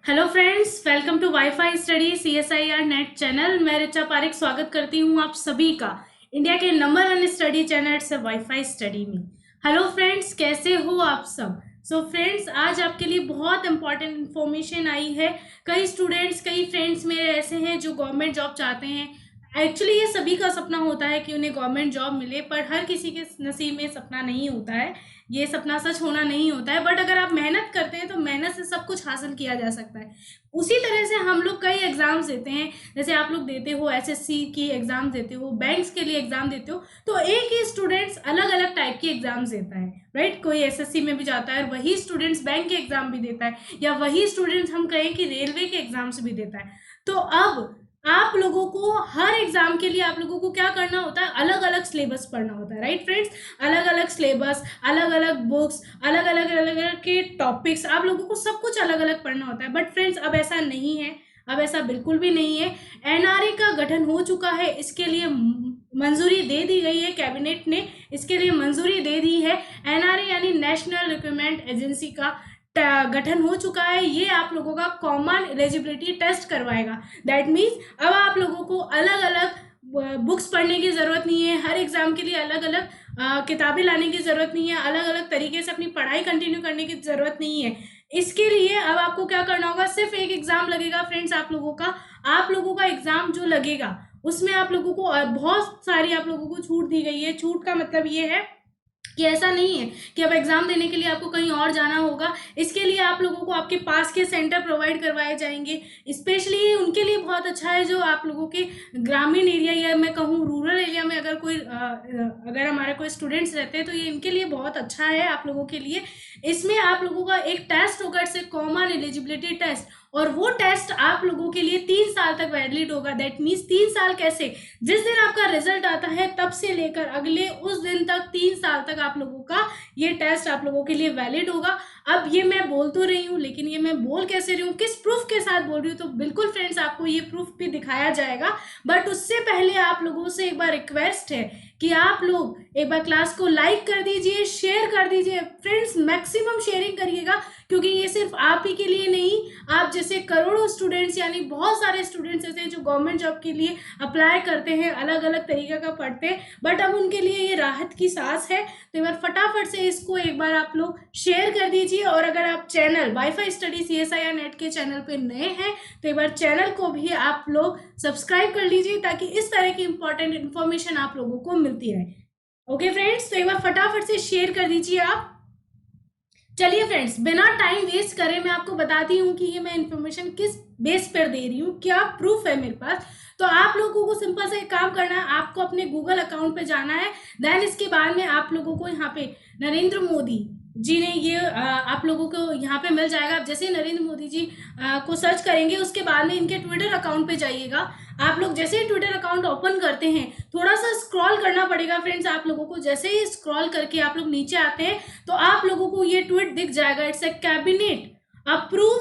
Hello friends, welcome to WiFi study CSIR NET channel. मैं रिचा पारिक स्वागत करती हूँ आप सभी का इंडिया के नंबर 1 स्टडी चैनल से वाईफाई स्टडी में। हेलो फ्रेंड्स, कैसे हो आप सब? फ्रेंड्स, आज आपके लिए बहुत इंपॉर्टेंट इन्फॉर्मेशन आई है। कई स्टूडेंट्स, कई फ्रेंड्स मेरे ऐसे हैं जो गवर्नमेंट जॉब चाहते हैं। एक्चुअली ये सभी का सपना होता है कि उन्हें गवर्नमेंट जॉब मिले, पर हर किसी के नसीब में सपना नहीं होता है। ये सपना सच होना नहीं होता है, बट अगर आप मेहनत करते हैं तो मेहनत से सब कुछ हासिल किया जा सकता है। उसी तरह से हम लोग कई एग्जाम्स देते हैं, जैसे आप लोग देते हो SSC की एग्जाम देते हो, बैंक्स के लिए एग्जाम देते हो, तो एक ही स्टूडेंट्स अलग अलग टाइप की एग्जाम्स देता है, राइट। कोई SSC में भी जाता है और वही स्टूडेंट्स बैंक के एग्जाम भी देता है, या वही स्टूडेंट्स हम कहें कि रेलवे के एग्जाम्स भी देता है। तो अब आप लोगों को हर एग्जाम के लिए आप लोगों को क्या करना होता है, अलग अलग सिलेबस पढ़ना होता है, राइट फ्रेंड्स। अलग अलग सिलेबस, अलग अलग बुक्स, अलग अलग के टॉपिक्स, आप लोगों को सब कुछ अलग अलग पढ़ना होता है। बट फ्रेंड्स, अब ऐसा नहीं है, अब ऐसा बिल्कुल भी नहीं है। NRA का गठन हो चुका है, इसके लिए मंजूरी दे दी गई है, कैबिनेट ने इसके लिए मंजूरी दे दी है। NRA यानी नेशनल रिक्रूटमेंट एजेंसी का गठन हो चुका है। ये आप लोगों का कॉमन एलिजिबिलिटी टेस्ट करवाएगा। दैट मीन्स अब आप लोगों को अलग अलग बुक्स पढ़ने की ज़रूरत नहीं है, हर एग्ज़ाम के लिए अलग अलग किताबें लाने की ज़रूरत नहीं है, अलग अलग तरीके से अपनी पढ़ाई कंटिन्यू करने की ज़रूरत नहीं है। इसके लिए अब आपको क्या करना होगा, सिर्फ एक एग्ज़ाम लगेगा फ्रेंड्स। आप लोगों का एग्ज़ाम जो लगेगा उसमें आप लोगों को बहुत सारी आप लोगों को छूट दी गई है। छूट का मतलब ये है कि ऐसा नहीं है कि अब एग्जाम देने के लिए आपको कहीं और जाना होगा। इसके लिए आप लोगों को आपके पास के सेंटर प्रोवाइड करवाए जाएंगे। स्पेशली उनके लिए बहुत अच्छा है जो आप लोगों के ग्रामीण एरिया, या मैं कहूँ रूरल एरिया में अगर हमारे कोई स्टूडेंट्स रहते हैं, तो ये इनके लिए बहुत अच्छा है आप लोगों के लिए। इसमें आप लोगों का एक टेस्ट होगा, इट्स कॉमन एलिजिबिलिटी टेस्ट, और वो टेस्ट आप लोगों के लिए 3 साल तक वैलिड होगा। दैट मीन्स 3 साल कैसे, जिस दिन आपका रिजल्ट आता है तब से लेकर अगले उस दिन तक 3 साल तक आप लोगों का ये टेस्ट आप लोगों के लिए वैलिड होगा। अब ये मैं बोल तो रही हूँ, लेकिन ये मैं बोल कैसे रही हूँ, किस प्रूफ के साथ बोल रही हूँ, तो बिल्कुल फ्रेंड्स आपको ये प्रूफ भी दिखाया जाएगा। बट उससे पहले आप लोगों से एक बार रिक्वेस्ट है कि आप लोग एक बार क्लास को लाइक कर दीजिए, शेयर कर दीजिए फ्रेंड्स, मैक्सिमम शेयरिंग करिएगा, क्योंकि ये सिर्फ आप ही के लिए नहीं, आप जैसे करोड़ों स्टूडेंट्स, यानी बहुत सारे स्टूडेंट्स ऐसे हैं जो गवर्नमेंट जॉब के लिए अप्लाई करते हैं, अलग अलग तरीके का पढ़ते हैं, बट अब उनके लिए ये राहत की सांस है। तो एक बार फटाफट से इसको एक बार आप लोग शेयर कर दीजिए। और अगर आप channel wifi study CSIR net के चैनल पे नए हैं, तो एक बार चैनल को भी आप लोग सब्सक्राइब कर लीजिए, ताकि इस तरह की इंपॉर्टेंट इन्फॉर्मेशन आप लोगों को मिलती रहे। ओके फ्रेंड्स, तो एक बार फटाफट से शेयर कर दीजिए आप। चलिए फ्रेंड्स, बिना टाइम वेस्ट करे मैं आपको बताती हूँ कि ये मैं इन्फॉर्मेशन किस बेस पर दे रही हूँ, क्या प्रूफ है मेरे पास। तो आप लोगों को सिंपल से एक काम करना है, आपको अपने गूगल अकाउंट पे जाना है। देन इसके बाद में आप लोगों को यहाँ पे नरेंद्र मोदी जी ने ये आप लोगों को यहाँ पे मिल जाएगा। आप जैसे नरेंद्र मोदी जी को सर्च करेंगे, उसके बाद में इनके ट्विटर अकाउंट पे जाइएगा। आप लोग जैसे ही ट्विटर अकाउंट ओपन करते हैं, थोड़ा सा स्क्रॉल करना पड़ेगा फ्रेंड्स आप लोगों को। जैसे ही स्क्रॉल करके आप लोग नीचे आते हैं, तो आप लोगों को ये ट्वीट दिख जाएगा, it's a cabinet approve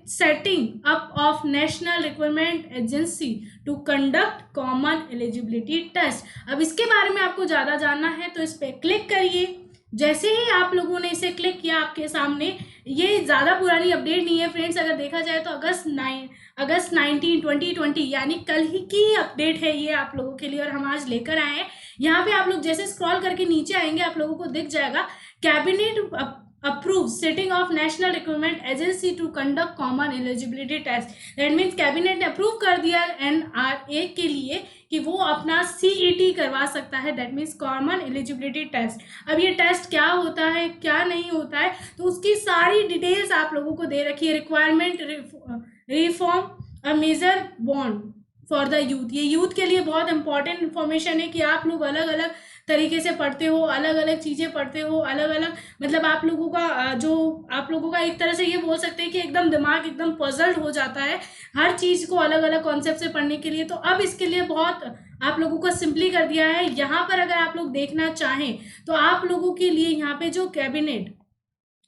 setting up of national recruitment agency to conduct common eligibility test. अब इसके बारे में आपको ज़्यादा जानना है तो इस पर क्लिक करिए। जैसे ही आप लोगों ने इसे क्लिक किया, आपके सामने ये ज़्यादा पुरानी अपडेट नहीं है फ्रेंड्स, अगर देखा जाए तो अगस्त 19 2020 यानी कल ही की अपडेट है ये आप लोगों के लिए, और हम आज लेकर आए हैं। यहाँ पे आप लोग जैसे स्क्रॉल करके नीचे आएंगे, आप लोगों को दिख जाएगा cabinet approve setting of national recruitment agency to conduct common eligibility test. That means cabinet ने अप्रूव कर दिया NRA के लिए कि वो अपना CET करवा सकता है, that means common eligibility test. अब ये टेस्ट क्या होता है, क्या नहीं होता है, तो उसकी सारी डिटेल्स आप लोगों को दे रखी है। Requirement, reform, a major bond for the youth. ये यूथ के लिए बहुत इंपॉर्टेंट इन्फॉर्मेशन है कि आप लोग अलग अलग तरीके से पढ़ते हो, अलग अलग चीज़ें पढ़ते हो, अलग अलग मतलब आप लोगों का एक तरह से ये बोल सकते हैं कि एकदम दिमाग एकदम पजल्ड हो जाता है हर चीज़ को अलग अलग कॉन्सेप्ट से पढ़ने के लिए। तो अब इसके लिए बहुत आप लोगों को सिंपली कर दिया है। यहाँ पर अगर आप लोग देखना चाहें तो आप लोगों के लिए यहाँ पे जो कैबिनेट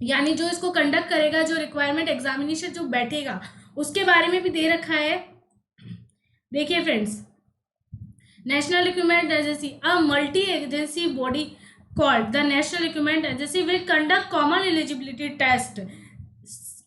यानी जो इसको कंडक्ट करेगा, जो रिक्वायरमेंट एग्जामिनेशन जो बैठेगा, उसके बारे में भी दे रखा है। देखिए friends, National Recruitment Agency, a multi-agency body called the National Recruitment Agency will conduct common eligibility test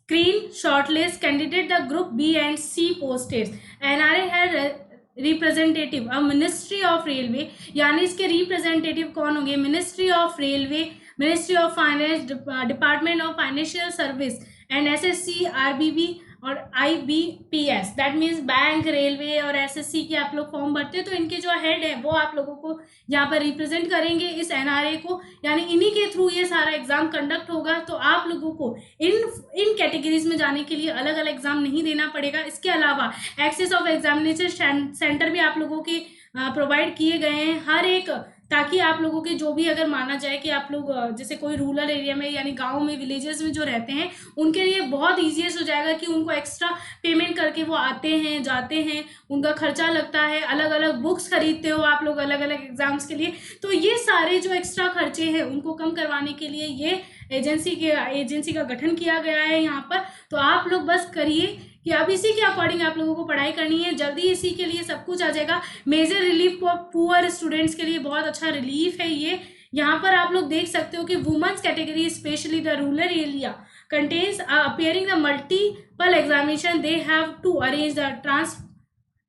screen shortlist candidate the group B and C posted. NRA had representative अब मिनिस्ट्री ऑफ रेलवे, यानी इसके representative कौन होंगे? Ministry of railway, ministry of finance, department of financial service and SSC, RRB और IBPS, that means bank, railway और SSC के आप लोग फॉर्म भरते हैं, तो इनके जो हेड है वो आप लोगों को यहाँ पर रिप्रेजेंट करेंगे इस एनआरए को, यानी इन्हीं के थ्रू ये सारा एग्जाम कंडक्ट होगा। तो आप लोगों को इन कैटेगरीज में जाने के लिए अलग अलग एग्जाम नहीं देना पड़ेगा। इसके अलावा एक्सेस ऑफ एग्जामिनेशन सेंटर भी आप लोगों के प्रोवाइड किए गए हैं हर एक, ताकि आप लोगों के जो भी अगर माना जाए कि आप लोग जैसे कोई रूरल एरिया में यानी गांव में, विलेजेस में जो रहते हैं, उनके लिए बहुत ईजीएस्ट हो जाएगा कि उनको एक्स्ट्रा पेमेंट करके वो आते हैं, जाते हैं, उनका खर्चा लगता है, अलग अलग बुक्स खरीदते हो आप लोग अलग अलग एग्जाम्स के लिए, तो ये सारे जो एक्स्ट्रा खर्चे हैं उनको कम करवाने के लिए ये एजेंसी का गठन किया गया है यहाँ पर। तो आप लोग बस करिए कि अब इसी के अकॉर्डिंग आप लोगों को पढ़ाई करनी है, जल्दी इसी के लिए सब कुछ आ जाएगा। मेजर रिलीफ पुअर स्टूडेंट्स के लिए बहुत अच्छा रिलीफ है ये। यहाँ पर आप लोग देख सकते हो कि women's category specially the rural area contents appearing the multiple examination, they have to arrange the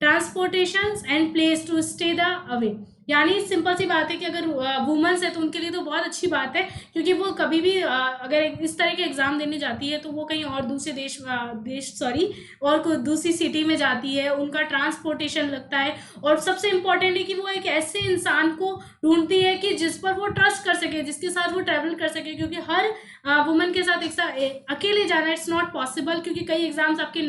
transportations and place to stay the away। यानी सिंपल सी बात है कि अगर वुमेन्स है तो उनके लिए तो बहुत अच्छी बात है, क्योंकि वो कभी भी अगर इस तरह के एग्जाम देने जाती है तो वो कहीं और दूसरे और कोई दूसरी सिटी में जाती है, उनका ट्रांसपोर्टेशन लगता है, और सबसे इम्पोर्टेंट है कि वो एक ऐसे इंसान को ढूंढती है कि जिस पर वो ट्रस्ट कर सके, जिसके साथ वो ट्रैवल कर सके, क्योंकि हर वुमेन के साथ अकेले जाना इट्स नॉट पॉसिबल, क्योंकि कई एग्जाम्स आपके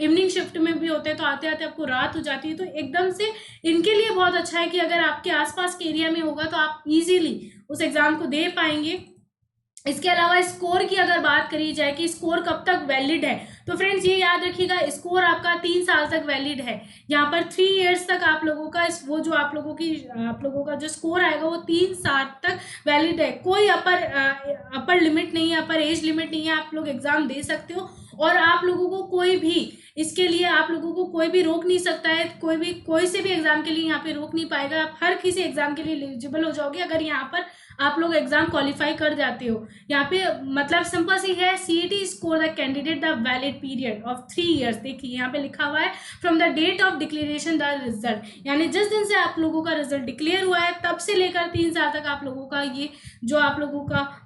इवनिंग शिफ्ट में भी होते हैं, तो आते आते आपको रात हो जाती है। तो एकदम से इनके लिए बहुत अच्छा है कि अगर आपके आसपास के एरिया में होगा तो आप इजीली उस एग्जाम को दे पाएंगे। इसके अलावा स्कोर की अगर बात करी जाए कि स्कोर कब तक वैलिड है, तो फ्रेंड्स ये याद रखिएगा, स्कोर आपका 3 साल तक वैलिड है। यहाँ पर 3 इयर्स तक आप लोगों का वो जो आप लोगों का जो स्कोर आएगा वो 3 साल तक वैलिड है। कोई अपर लिमिट नहीं है, अपर एज लिमिट नहीं है, आप लोग एग्जाम दे सकते हो, और आप लोगों को कोई भी इसके लिए आप लोगों को कोई भी रोक नहीं सकता है, कोई से भी एग्जाम के लिए यहाँ पे रोक नहीं पाएगा। आप हर किसी एग्जाम के लिए एलिजिबल हो जाओगे अगर यहाँ पर आप लोग एग्जाम क्वालिफाई कर जाते हो। यहाँ पे मतलब सिंपल सी है, CET score the candidate the valid period of 3 years. देखिए यहाँ पे लिखा हुआ है from the date of declaration the result, यानी जिस दिन से आप लोगों का रिजल्ट डिक्लेयर हुआ है तब से लेकर 3 साल तक आप लोगों का ये जो आप लोगों का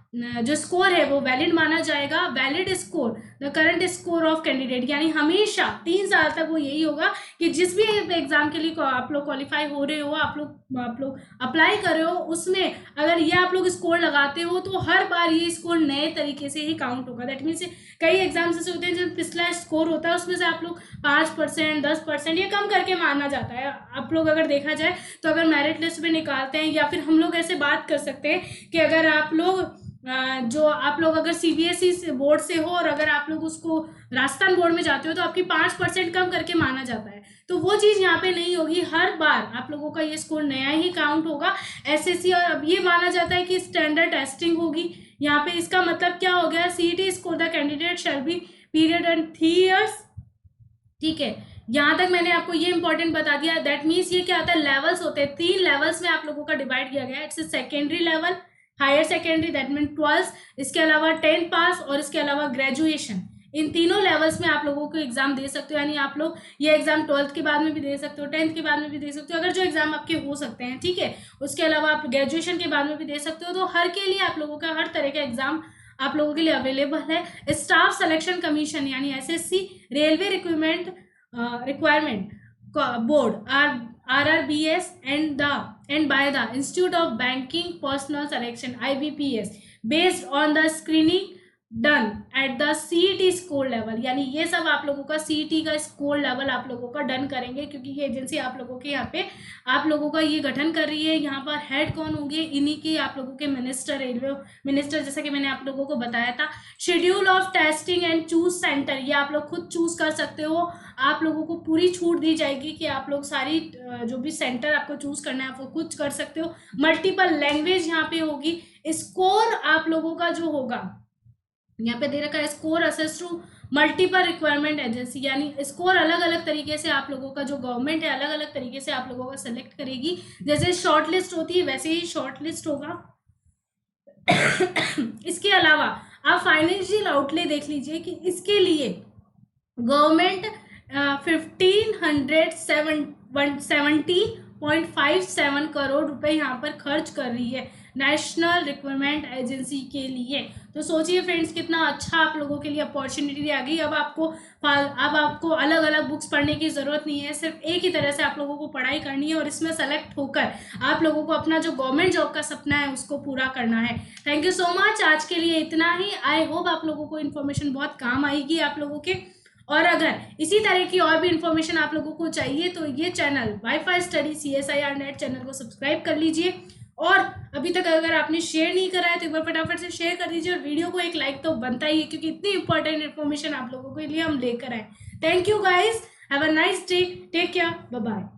जो स्कोर है वो वैलिड माना जाएगा। Valid score the current score of candidate, यानी हमेशा 3 साल तक वो यही होगा कि जिस भी एग्जाम के लिए आप लोग क्वालिफाई हो रहे हो, आप लोग अप्लाई कर रहे हो, उसमें अगर ये आप लोग स्कोर लगाते हो तो हर बार ये स्कोर नए तरीके से ही काउंट होगा। दैट मीन्स कई एग्जाम्स ऐसे होते हैं जब पिछला स्कोर होता है उसमें से आप लोग 5%, 10% ये कम करके माना जाता है। आप लोग अगर देखा जाए तो अगर मेरिट लिस्ट में निकालते हैं, या फिर हम लोग ऐसे बात कर सकते हैं कि अगर आप लोग अगर सीबीएसई बोर्ड से हो और अगर आप लोग उसको राजस्थान बोर्ड में जाते हो तो आपकी 5% कम करके माना जाता है, तो वो चीज़ यहाँ पे नहीं होगी। हर बार आप लोगों का ये स्कोर नया ही काउंट होगा एसएससी, और अब ये माना जाता है कि स्टैंडर्ड टेस्टिंग होगी यहाँ पे। इसका मतलब क्या हो गया, CET score the candidate shall be period and 3 years. ठीक है, यहाँ तक मैंने आपको ये इंपॉर्टेंट बता दिया। दैट मीन्स ये क्या होता है, लेवल्स होते हैं, 3 लेवल्स में आप लोगों का डिवाइड किया गया है। It's secondary level, higher secondary that mean 12, इसके अलावा 10 पास, और इसके अलावा ग्रेजुएशन। इन तीनों लेवल्स में आप लोगों को एग्जाम दे सकते हो, यानी आप लोग ये एग्जाम 12th के बाद में भी दे सकते हो, 10th के बाद में भी दे सकते हो, अगर जो एग्जाम आपके हो सकते हैं। ठीक है, उसके अलावा आप ग्रेजुएशन के बाद में भी दे सकते हो। तो हर के लिए आप लोगों का हर तरह का एग्जाम आप लोगों के लिए अवेलेबल है। स्टाफ सिलेक्शन कमीशन यानी SSC, railway requirement board RRBS and by the Institute of Banking Personnel Selection IBPS based on the screening done at the CET score level, यानी ये सब आप लोगों का सीईटी का स्कोर लेवल आप लोगों का डन करेंगे, क्योंकि ये एजेंसी आप लोगों के यहाँ पे आप लोगों का ये गठन कर रही है। यहाँ पर हेड कौन होंगे, इन्हीं के आप लोगों के मिनिस्टर, रेलवे मिनिस्टर, जैसा कि मैंने आप लोगों को बताया था। Schedule of testing and choose centre, ये आप लोग खुद चूज कर सकते हो। आप लोगों को पूरी छूट दी जाएगी कि आप लोग सारी जो भी सेंटर आपको चूज करना है आप वो खुद कर सकते हो। मल्टीपल लैंग्वेज यहाँ पे होगी। स्कोर आप लोगों का जो होगा यहाँ पे दे रखा है, score assess to multiple requirement agency, यानी स्कोर अलग अलग तरीके से आप लोगों का जो गवर्नमेंट है अलग अलग तरीके से आप लोगों का सिलेक्ट करेगी। जैसे शॉर्ट लिस्ट होती है वैसे ही शॉर्ट लिस्ट होगा। इसके अलावा आप फाइनेंशियल आउटले देख लीजिए कि इसके लिए गवर्नमेंट 1570.57 करोड़ रुपए यहाँ पर खर्च कर रही है नेशनल रिक्रूटमेंट एजेंसी के लिए। तो सोचिए फ्रेंड्स, कितना अच्छा आप लोगों के लिए अपॉर्चुनिटी आ गई। अब आपको अलग अलग बुक्स पढ़ने की जरूरत नहीं है, सिर्फ एक ही तरह से आप लोगों को पढ़ाई करनी है और इसमें सेलेक्ट होकर आप लोगों को अपना जो गवर्नमेंट जॉब का सपना है उसको पूरा करना है। Thank you so much. आज के लिए इतना ही। आई होप आप लोगों को इन्फॉर्मेशन बहुत काम आएगी आप लोगों के। और अगर इसी तरह की और भी इन्फॉर्मेशन आप लोगों को चाहिए तो ये channel wifi study CSIR NET channel को सब्सक्राइब कर लीजिए। और अभी तक अगर आपने शेयर नहीं करा है तो एक बार फटाफट से शेयर कर दीजिए और वीडियो को एक लाइक तो बनता ही है, क्योंकि इतनी इंपॉर्टेंट इन्फॉर्मेशन आप लोगों के लिए हम लेकर आए। Thank you guys, have a nice day, take care, bye bye.